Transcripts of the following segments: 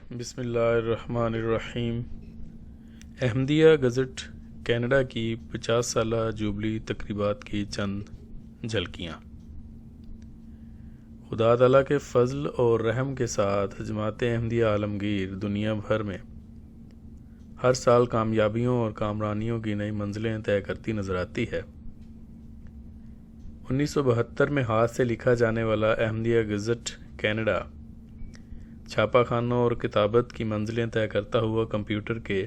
بسم اللہ الرحمن الرحیم۔ احمدیہ گزٹ کینیڈا کی 50 سالہ جوبلی تقریبات کی چند جھلکیاں۔ خدا تعالیٰ کے فضل اور رحم کے ساتھ جماعت احمدیہ عالمگیر دنیا بھر میں ہر سال کامیابیوں اور کامرانیوں کی نئی منزلیں طے کرتی نظر آتی ہے۔ 1972 میں ہاتھ سے لکھا جانے والا احمدیہ گزٹ کینیڈا چھاپا خانوں اور کتابت کی منزلیں طے کرتا ہوا کمپیوٹر کے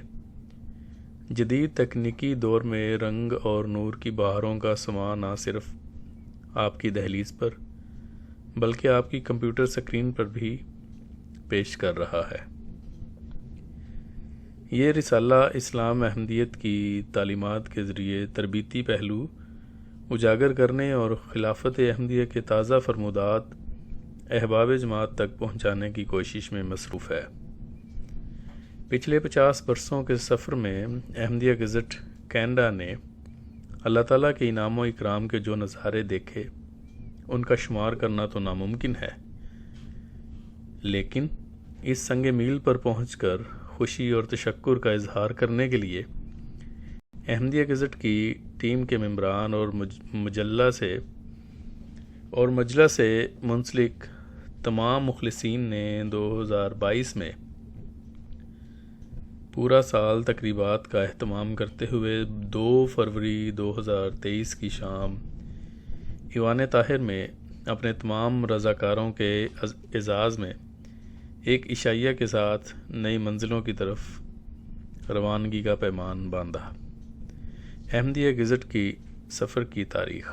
جدید تکنیکی دور میں رنگ اور نور کی بہاروں کا سماں نہ صرف آپ کی دہلیز پر بلکہ آپ کی کمپیوٹر سکرین پر بھی پیش کر رہا ہے۔ یہ رسالہ اسلام احمدیت کی تعلیمات کے ذریعے تربیتی پہلو اجاگر کرنے اور خلافت احمدیہ کے تازہ فرمودات احباب جماعت تک پہنچانے کی کوشش میں مصروف ہے۔ پچھلے 50 برسوں کے سفر میں احمدیہ گزٹ کینیڈا نے اللہ تعالیٰ کے انعام و اکرام کے جو نظارے دیکھے ان کا شمار کرنا تو ناممکن ہے، لیکن اس سنگ میل پر پہنچ کر خوشی اور تشکر کا اظہار کرنے کے لیے احمدیہ گزٹ کی ٹیم کے ممبران اور مجلہ سے منسلک تمام مخلصین نے 2022 میں پورا سال تقریبات کا اہتمام کرتے ہوئے 2 فروری 2023 کی شام ایوان طاہر میں اپنے تمام رضاکاروں کے اعزاز میں ایک عشائیہ کے ساتھ نئی منزلوں کی طرف روانگی کا پیمان باندھا۔ احمدیہ گزٹ کی سفر کی تاریخ۔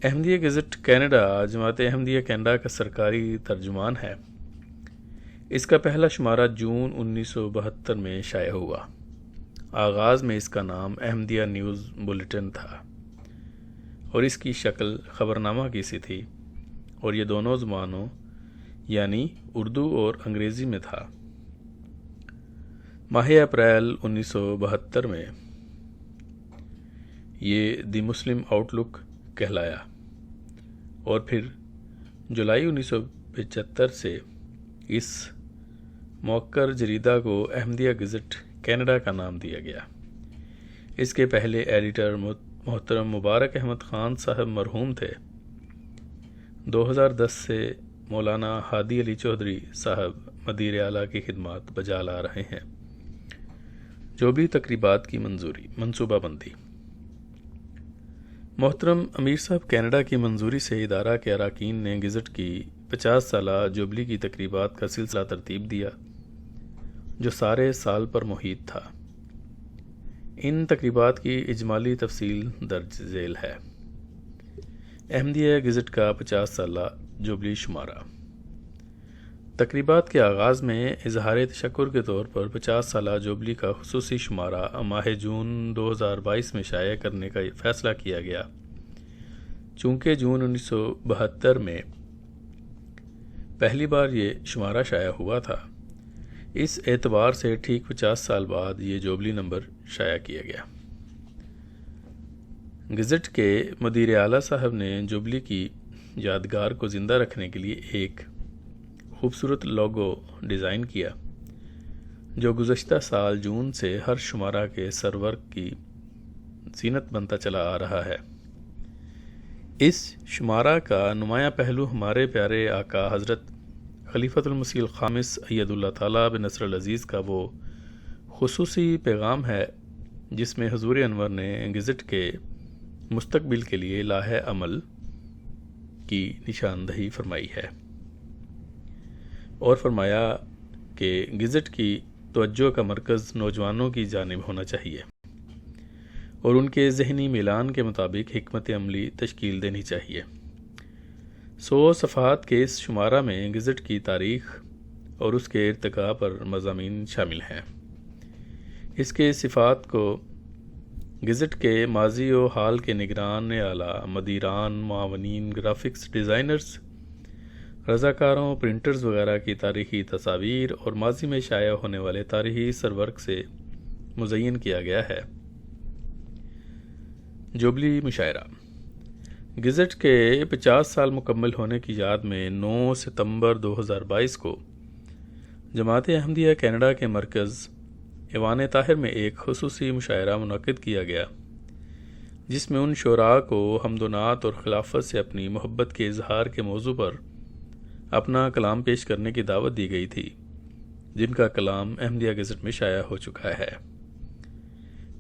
احمدیہ گزٹ کینیڈا جماعت احمدیہ کینیڈا کا سرکاری ترجمان ہے۔ اس کا پہلا شمارہ جون 1972 میں شائع ہوا۔ آغاز میں اس کا نام احمدیہ نیوز بلیٹن تھا اور اس کی شکل خبرنامہ کی سی تھی اور یہ دونوں زبانوں یعنی اردو اور انگریزی میں تھا۔ ماہ اپریل 1972 میں یہ دی مسلم آؤٹ لک کہلایا اور پھر جولائی 1975 سے اس موقر جریدہ کو احمدیہ گزٹ کینیڈا کا نام دیا گیا۔ اس کے پہلے ایڈیٹر محترم مبارک احمد خان صاحب مرحوم تھے۔ 2010 سے مولانا ہادی علی چودھری صاحب مدیر اعلیٰ کی خدمات بجا لا رہے ہیں۔ جو بھی تقریبات کی منصوبہ بندی۔ محترم امیر صاحب کینیڈا کی منظوری سے ادارہ کے اراکین نے گزٹ کی 50 سالہ جوبلی کی تقریبات کا سلسلہ ترتیب دیا جو سارے سال پر محیط تھا۔ ان تقریبات کی اجمالی تفصیل درج ذیل ہے۔ احمدیہ گزٹ کا 50 سالہ جوبلی شمارہ۔ تقریبات کے آغاز میں اظہار تشکر کے طور پر 50 سالہ جوبلی کا خصوصی شمارہ ماہ جون 2022 میں شائع کرنے کا فیصلہ کیا گیا۔ چونکہ جون 1972 میں پہلی بار یہ شمارہ شائع ہوا تھا، اس اعتبار سے ٹھیک 50 سال بعد یہ جوبلی نمبر شائع کیا گیا۔ گزٹ کے مدیر اعلیٰ صاحب نے جوبلی کی یادگار کو زندہ رکھنے کے لیے ایک خوبصورت لوگو ڈیزائن کیا جو گزشتہ سال جون سے ہر شمارہ کے سرورق کی زینت بنتا چلا آ رہا ہے۔ اس شمارہ کا نمایاں پہلو ہمارے پیارے آقا حضرت خلیفۃ المسیح الخامس اید اللہ تعالیٰ بنصر العزیز کا وہ خصوصی پیغام ہے جس میں حضور انور نے گزٹ کے مستقبل کے لیے لاہ عمل کی نشاندہی فرمائی ہے اور فرمایا کہ گزٹ کی توجہ کا مرکز نوجوانوں کی جانب ہونا چاہیے اور ان کے ذہنی میلان کے مطابق حکمت عملی تشکیل دینی چاہیے۔ 100 صفحات کے اس شمارہ میں گزٹ کی تاریخ اور اس کے ارتقاء پر مضامین شامل ہیں۔ اس کے صفات کو گزٹ کے ماضی و حال کے نگران اعلیٰ، مدیران، معاونین، گرافکس ڈیزائنرز، رضاکاروں، پرنٹرز وغیرہ کی تاریخی تصاویر اور ماضی میں شائع ہونے والے تاریخی سرورق سے مزین کیا گیا ہے۔ جوبلی مشاعرہ۔ گزٹ کے 50 سال مکمل ہونے کی یاد میں 9 ستمبر 2022 کو جماعت احمدیہ کینیڈا کے مرکز ایوان طاہر میں ایک خصوصی مشاعرہ منعقد کیا گیا، جس میں ان شعراء کو حمد و نعت اور خلافت سے اپنی محبت کے اظہار کے موضوع پر اپنا کلام پیش کرنے کی دعوت دی گئی تھی، جن کا کلام احمدیہ گزٹ میں شائع ہو چکا ہے۔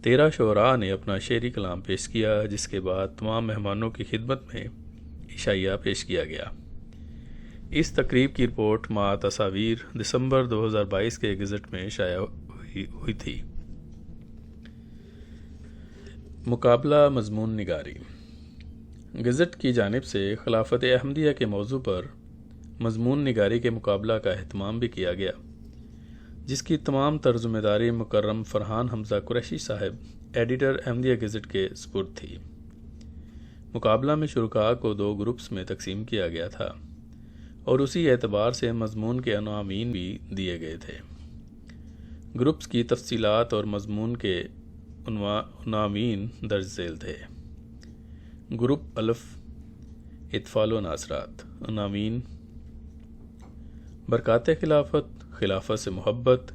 13 شعراء نے اپنا شعری کلام پیش کیا، جس کے بعد تمام مہمانوں کی خدمت میں عشائیہ پیش کیا گیا۔ اس تقریب کی رپورٹ مع تصاویر دسمبر 2022 کے گزٹ میں شائع ہوئی تھی۔ مقابلہ مضمون نگاری۔ گزٹ کی جانب سے خلافت احمدیہ کے موضوع پر مضمون نگاری کے مقابلہ کا اہتمام بھی کیا گیا، جس کی تمام ذمہ داری مکرم فرحان حمزہ قریشی صاحب ایڈیٹر احمدیہ گزٹ کے سپرد تھی۔ مقابلہ میں شرکاء کو 2 گروپس میں تقسیم کیا گیا تھا اور اسی اعتبار سے مضمون کے عناوین بھی دیے گئے تھے۔ گروپس کی تفصیلات اور مضمون کے عناوین درج ذیل تھے۔ گروپ الف اطفال و ناصرات، عناوین: برکات خلافت، خلافت سے محبت۔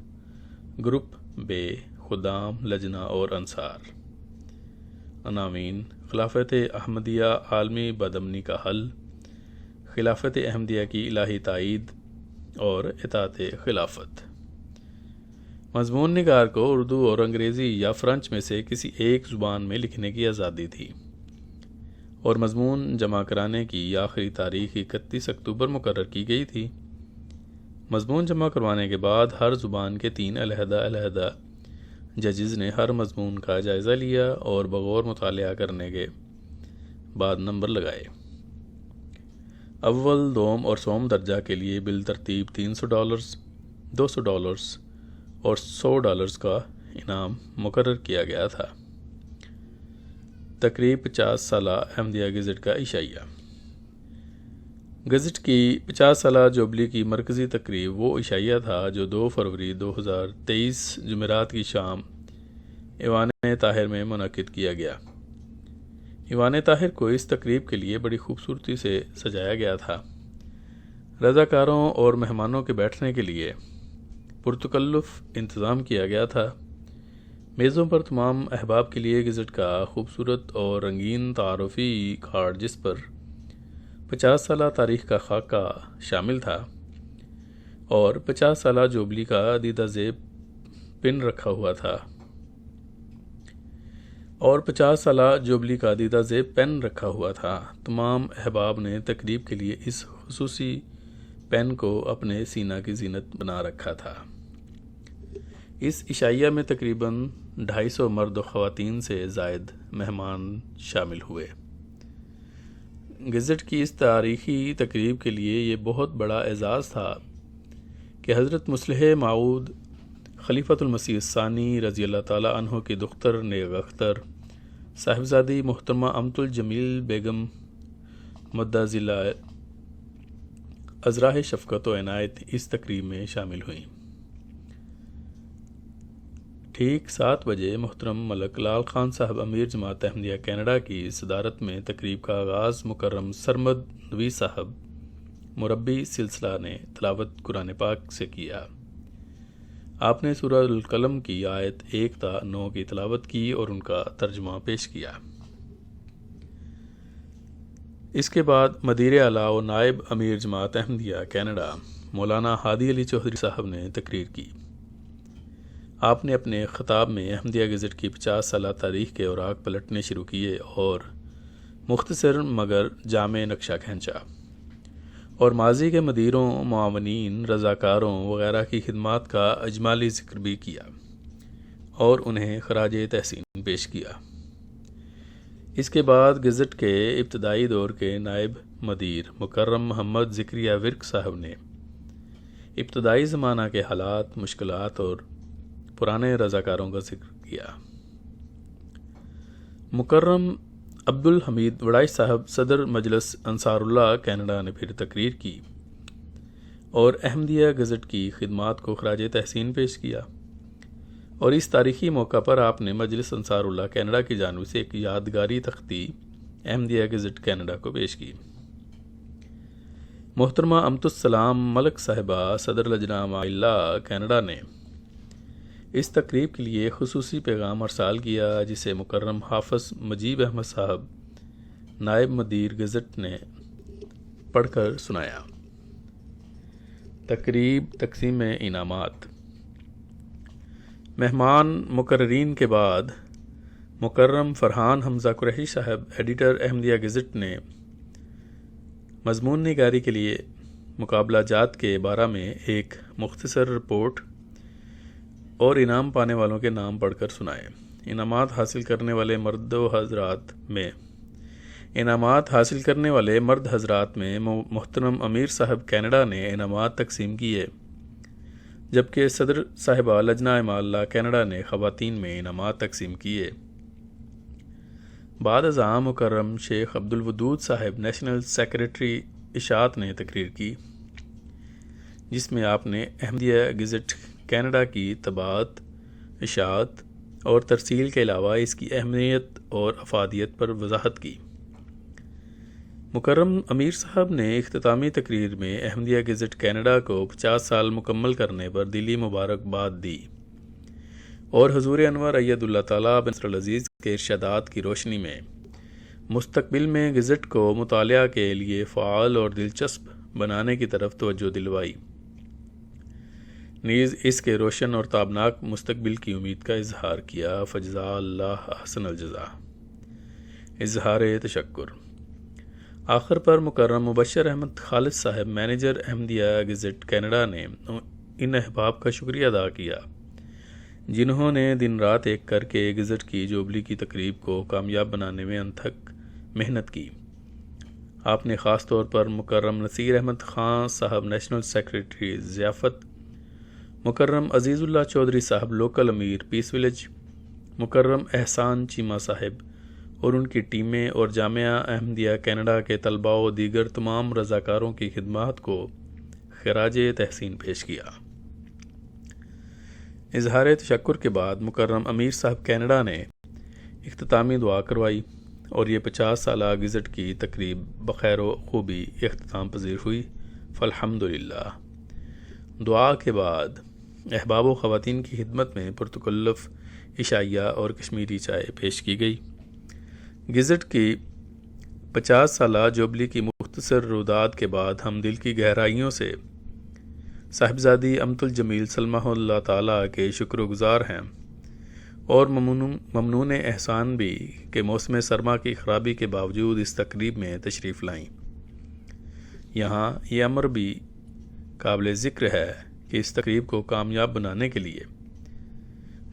گروپ بے، خدام، لجنہ اور انصار، عناوین: خلافت احمدیہ عالمی بدامنی کا حل، خلافت احمدیہ کی الہی تائید اور اطاعت خلافت۔ مضمون نگار کو اردو اور انگریزی یا فرنچ میں سے کسی ایک زبان میں لکھنے کی آزادی تھی، اور مضمون جمع کرانے کی آخری تاریخ 31 اکتوبر مقرر کی گئی تھی۔ مضمون جمع کروانے کے بعد ہر زبان کے 3 علیحدہ ججز نے ہر مضمون کا جائزہ لیا اور بغور مطالعہ کرنے کے بعد نمبر لگائے۔ اول، دوم اور سوم درجہ کے لیے بالترتیب $300، $200 اور $100 کا انعام مقرر کیا گیا تھا۔ تقریب 50 سالہ احمدیہ گزٹ کا عشائیہ۔ گزٹ کی 50 سالہ جوبلی کی مرکزی تقریب وہ عشائیہ تھا جو 2 فروری 2023 جمعرات کی شام ایوان طاہر میں منعقد کیا گیا۔ ایوان طاہر کو اس تقریب کے لیے بڑی خوبصورتی سے سجایا گیا تھا۔ رضاکاروں اور مہمانوں کے بیٹھنے کے لیے پرتکلف انتظام کیا گیا تھا۔ میزوں پر تمام احباب کے لیے گزٹ کا خوبصورت اور رنگین تعارفی کارڈ، جس پر 50 سالہ تاریخ کا خاکہ شامل تھا، اور 50 سالہ جوبلی کا دیدہ زیب پن رکھا ہوا تھا تمام احباب نے تقریب کے لیے اس خصوصی پین کو اپنے سینہ کی زینت بنا رکھا تھا۔ اس عشائیہ میں تقریباً 250 مرد و خواتین سے زائد مہمان شامل ہوئے۔ گزٹ کی اس تاریخی تقریب کے لیے یہ بہت بڑا اعزاز تھا کہ حضرت مصلح موعود خلیفۃ المسیح الثانی رضی اللہ تعالیٰ عنہ کی دختر نیک اختر صاحبزادی محترمہ امت الجمیل بیگم مدہ ذیلہ ازراہ شفقت و عنایت اس تقریب میں شامل ہوئیں۔ ٹھیک 7 بجے محترم ملک لال خان صاحب امیر جماعت احمدیہ کینیڈا کی صدارت میں تقریب کا آغاز مکرم سرمد نوی صاحب مربی سلسلہ نے تلاوت قرآن پاک سے کیا۔ آپ نے سورہ القلم کی آیت 1 تا 9 کی تلاوت کی اور ان کا ترجمہ پیش کیا۔ اس کے بعد مدیر اعلیٰ و نائب امیر جماعت احمدیہ کینیڈا مولانا ہادی علی چودھری صاحب نے تقریر کی۔ آپ نے اپنے خطاب میں احمدیہ گزٹ کی 50 سالہ تاریخ کے اوراق پلٹنے شروع کیے اور مختصر مگر جامع نقشہ کھینچا، اور ماضی کے مدیروں، معاونین، رضاکاروں وغیرہ کی خدمات کا اجمالی ذکر بھی کیا اور انہیں خراج تحسین پیش کیا۔ اس کے بعد گزٹ کے ابتدائی دور کے نائب مدیر مکرم محمد ذکریہ ورک صاحب نے ابتدائی زمانہ کے حالات، مشکلات اور پرانے رضاکاروں کا ذکر کیا۔ مکرم عبدالحمید وڑائچ صاحب صدر مجلس انصار اللہ کینیڈا نے پھر تقریر کی اور احمدیہ گزٹ کی خدمات کو خراج تحسین پیش کیا، اور اس تاریخی موقع پر آپ نے مجلس انصار اللہ کینیڈا کی جانب سے ایک یادگاری تختی احمدیہ گزٹ کینیڈا کو پیش کی۔ محترمہ امت السلام ملک صاحبہ صدر لجنہ معلّہ کینیڈا نے اس تقریب کے لیے خصوصی پیغام ارسال کیا، جسے مکرم حافظ مجیب احمد صاحب نائب مدیر گزٹ نے پڑھ کر سنایا۔ تقریب تقسیم انعامات۔ مہمان مقررین کے بعد مکرم فرحان حمزہ قریشی صاحب ایڈیٹر احمدیہ گزٹ نے مضمون نگاری کے لیے مقابلہ جات کے بارے میں ایک مختصر رپورٹ اور انعام پانے والوں کے نام پڑھ کر سنائے۔ انعامات حاصل کرنے والے مرد حضرات میں محترم امیر صاحب کینیڈا نے انعامات تقسیم کیے، جبکہ صدر صاحبہ لجنہ معلّہ کینیڈا نے خواتین میں انعامات تقسیم کیے۔ بعد ازاں مکرم شیخ عبدالودود صاحب نیشنل سیکریٹری اشاعت نے تقریر کی، جس میں آپ نے احمدیہ گزٹ کینیڈا کی طباعت، اشاعت اور ترسیل کے علاوہ اس کی اہمیت اور افادیت پر وضاحت کی۔ مکرم امیر صاحب نے اختتامی تقریر میں احمدیہ گزٹ کینیڈا کو 50 سال مکمل کرنے پر دلی مبارکباد دی اور حضور انور اید اللہ تعالیٰ بن نصر العزیز کے ارشادات کی روشنی میں مستقبل میں گزٹ کو مطالعہ کے لیے فعال اور دلچسپ بنانے کی طرف توجہ دلوائی، نیز اس کے روشن اور تابناک مستقبل کی امید کا اظہار کیا۔ فجزا اللہ احسن الجزا۔ اظہار تشکر۔ آخر پر مکرم مبشر احمد خالد صاحب مینیجر احمدیہ گزٹ کینیڈا نے ان احباب کا شکریہ ادا کیا جنہوں نے دن رات ایک کر کے گزٹ کی جوبلی کی تقریب کو کامیاب بنانے میں انتھک محنت کی۔ آپ نے خاص طور پر مکرم نصیر احمد خان صاحب نیشنل سیکریٹری ضیافت، مکرم عزیز اللہ چودھری صاحب لوکل امیر پیس ولیج، مکرم احسان چیمہ صاحب اور ان کی ٹیمیں اور جامعہ احمدیہ کینیڈا کے طلباء و دیگر تمام رضاکاروں کی خدمات کو خراج تحسین پیش کیا۔ اظہار تشکر کے بعد مکرم امیر صاحب کینیڈا نے اختتامی دعا کروائی اور یہ 50 سالہ گزٹ کی تقریب بخیر و خوبی اختتام پذیر ہوئی۔ فالحمدللہ۔ دعا کے بعد احباب و خواتین کی خدمت میں پرتکلف عشائیہ اور کشمیری چائے پیش کی گئی۔ گزٹ کی 50 سالہ جوبلی کی مختصر روداد کے بعد ہم دل کی گہرائیوں سے صاحبزادی امت الجمیل سلمہ اللہ تعالیٰ کے شکر گزار ہیں اور ممنون احسان بھی کہ موسم سرما کی خرابی کے باوجود اس تقریب میں تشریف لائیں۔ یہاں یہ امر بھی قابل ذکر ہے کہ اس تقریب کو کامیاب بنانے کے لیے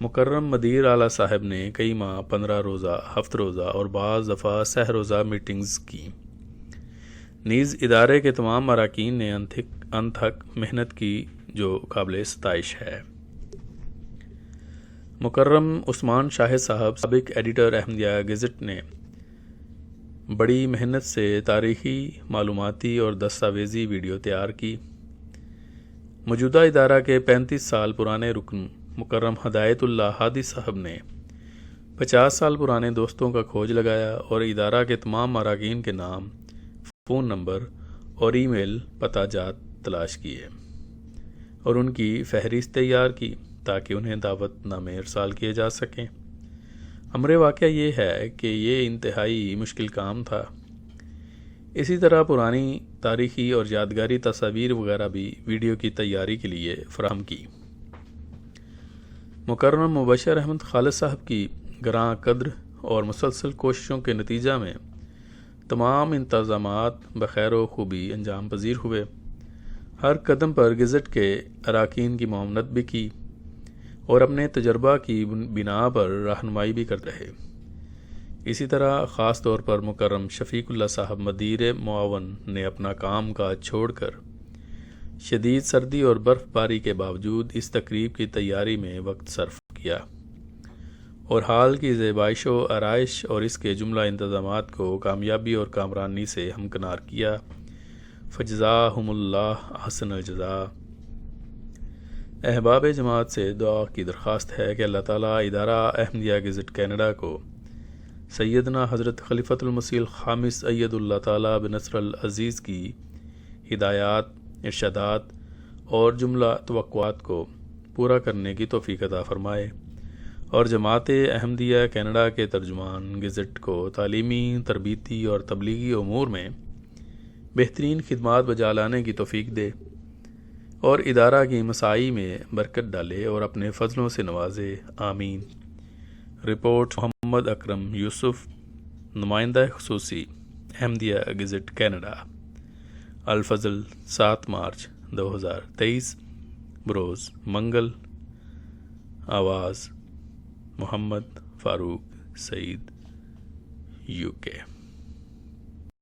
مکرم مدیر اعلیٰ صاحب نے کئی ماہ 15 روزہ، 7 روزہ اور بعض دفعہ 6 روزہ میٹنگز کی، نیز ادارے کے تمام اراکین نے انتھک محنت کی جو قابل ستائش ہے۔ مکرم عثمان شاہد صاحب سابق ایڈیٹر احمدیہ گزٹ نے بڑی محنت سے تاریخی، معلوماتی اور دستاویزی ویڈیو تیار کی۔ موجودہ ادارہ کے 35 سال پرانے رکن مکرم ہدایت اللہ ہادی صاحب نے 50 سال پرانے دوستوں کا کھوج لگایا اور ادارہ کے تمام اراکین کے نام، فون نمبر اور ای میل پتہ جات تلاش کیے اور ان کی فہرست تیار کی تاکہ انہیں دعوت نامے ارسال کیے جا سکیں۔ امر واقعہ یہ ہے کہ یہ انتہائی مشکل کام تھا۔ اسی طرح پرانی تاریخی اور یادگاری تصاویر وغیرہ بھی ویڈیو کی تیاری کے لیے فراہم کی۔ مکرم مبشر احمد خالد صاحب کی گراں قدر اور مسلسل کوششوں کے نتیجہ میں تمام انتظامات بخیر و خوبی انجام پذیر ہوئے۔ ہر قدم پر گزٹ کے اراکین کی معاونت بھی کی اور اپنے تجربہ کی بنا پر رہنمائی بھی کرتے رہے۔ اسی طرح خاص طور پر مکرم شفیق اللہ صاحب مدیر معاون نے اپنا کام کاج چھوڑ کر شدید سردی اور برف باری کے باوجود اس تقریب کی تیاری میں وقت صرف کیا اور حال کی زیبائش و آرائش اور اس کے جملہ انتظامات کو کامیابی اور کامرانی سے ہمکنار کیا۔ فجزاہم اللہ احسن الجزا۔ احباب جماعت سے دعا کی درخواست ہے کہ اللہ تعالیٰ ادارہ احمدیہ گزٹ کینیڈا کو سیدنا حضرت خلیفۃ المسیح الخامس اید اللہ تعالیٰ بن نصر العزیز کی ہدایات، ارشادات اور جملہ توقعات کو پورا کرنے کی توفیق عطا فرمائے، اور جماعت احمدیہ کینیڈا کے ترجمان گزٹ کو تعلیمی، تربیتی اور تبلیغی امور میں بہترین خدمات بجا لانے کی توفیق دے، اور ادارہ کی مساعی میں برکت ڈالے اور اپنے فضلوں سے نوازے، آمین۔ رپورٹ محمد اکرم یوسف، نمائندہ خصوصی احمدیہ گزٹ کینیڈا، الفضل، 7 مارچ 2023، بروز منگل۔ آواز محمد فاروق سعید، UK۔